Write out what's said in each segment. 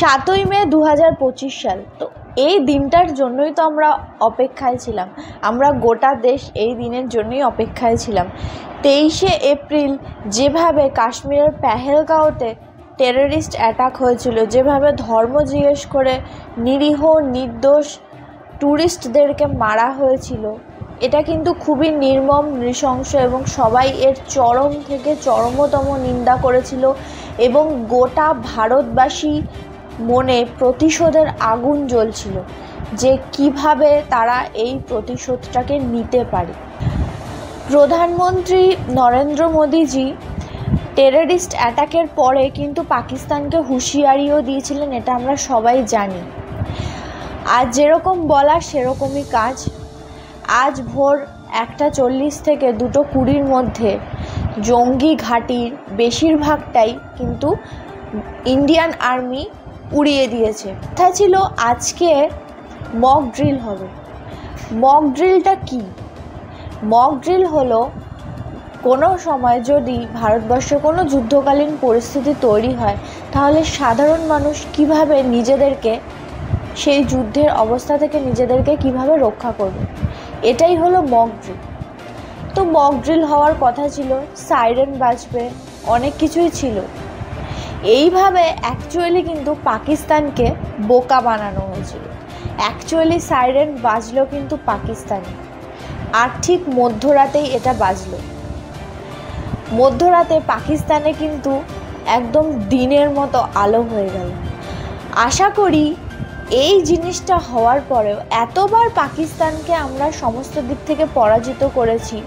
7ই মে 2025 সাল। তো এই দিনটার জন্যই তো আমরা অপেক্ষায় ছিলাম, আমরা গোটা দেশ এই দিনের জন্যই অপেক্ষায় ছিলাম। 23শে এপ্রিল যেভাবে কাশ্মীরের পেহেলগাঁওতে টেররিস্ট অ্যাটাক হয়েছিল, যেভাবে ধর্ম জিজ্ঞেস করে নিরীহ নির্দোষ ট্যুরিস্টদেরকে মারা হয়েছিল, এটা কিন্তু খুবই নির্মম, নৃশংস এবং সবাই এর চরম থেকে চরমতম নিন্দা করেছিল এবং গোটা ভারতবাসী মনে প্রতিশোধের আগুন জ্বলছিল যে কিভাবে তারা এই প্রতিশোধটাকে নিতে পারে। প্রধানমন্ত্রী নরেন্দ্র মোদীজি টেররিস্ট অ্যাটাকের পরে কিন্তু পাকিস্তানকে হুঁশিয়ারিও দিয়েছিলেন, এটা আমরা সবাই জানি। আজ যেরকম বলা সেরকমই কাজ। আজ ভোর 1:40 থেকে 2:20 মধ্যে জঙ্গি ঘাঁটির বেশিরভাগটাই কিন্তু ইন্ডিয়ান আর্মি উড়িয়ে দিয়েছে। কথা ছিল আজকে মক ড্রিল হবে। মক ড্রিলটা কি? মক ড্রিল হলো কোনো সময় যদি ভারতবর্ষে কোনো যুদ্ধকালীন পরিস্থিতি তৈরি হয়, তাহলে সাধারণ মানুষ কিভাবে নিজেদেরকে সেই যুদ্ধের অবস্থা থেকে নিজেদেরকে কিভাবে রক্ষা করবে, এটাই হলো মক ড্রিল। তো মক ড্রিল হওয়ার কথা ছিল, সাইরেন বাজবে, অনেক কিছুই ছিল। এইভাবে অ্যাকচুয়ালি কিন্তু পাকিস্তানকে বোকা বানানো হয়েছিল। অ্যাকচুয়ালি সাইরেন বাজলো কিন্তু পাকিস্তানে, আর ঠিক মধ্যরাতেই এটা বাজলো। মধ্যরাতে পাকিস্তানে কিন্তু একদম দিনের মতো আলো হয়ে গেল। আশা করি এই জিনিসটা হওয়ার পরেও, এতবার পাকিস্তানকে আমরা সমস্ত দিক থেকে পরাজিত করেছি,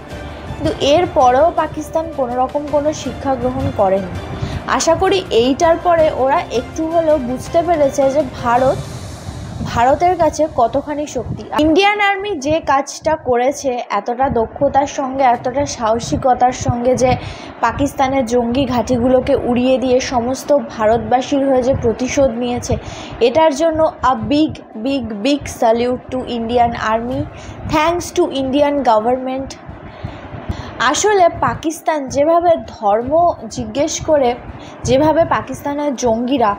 কিন্তু এর পরেও পাকিস্তান কোনো রকম কোনো শিক্ষা গ্রহণ করেনি। আশা করি এইটার পরে ওরা একটু হলেও বুঝতে পেরেছে যে ভারতের কাছে কতখানি শক্তি। ইন্ডিয়ান আর্মি যে কাজটা করেছে এতটা দক্ষতার সঙ্গে, এতটা সাহসিকতার সঙ্গে, যে পাকিস্তানের জঙ্গি ঘাঁটিগুলোকে উড়িয়ে দিয়ে সমস্ত ভারতবাসীর হয়ে যে প্রতিশোধ নিয়েছে, এটার জন্য a big big big salute two Indian army. Thanks to Indian government. আসলে পাকিস্তান যেভাবে ধর্ম জিজ্ঞেস করে, যেভাবে পাকিস্তানের জঙ্গিরা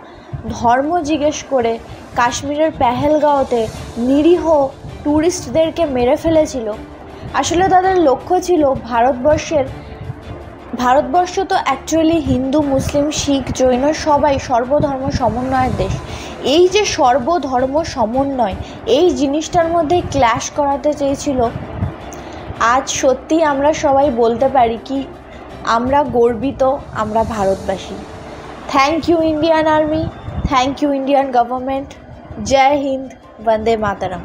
ধর্ম জিজ্ঞেস করে কাশ্মীরের পেহেলগাঁওতে নিরীহ ট্যুরিস্টদেরকে মেরে ফেলেছিল, আসলে তাদের লক্ষ্য ছিল ভারতবর্ষ তো অ্যাকচুয়ালি হিন্দু, মুসলিম, শিখ, জৈন সবাই সর্বধর্ম সমন্বয়ের দেশ। এই যে সর্বধর্ম সমন্বয়, এই জিনিসটার মধ্যে ক্ল্যাশ করাতে চেয়েছিল। আজ সত্যি আমরা সবাই বলতে পারি কি আমরা গর্বিত, আমরা ভারতবাসী। Thank you Indian army, thank you Indian government. Jai Hind, Vande Mataram.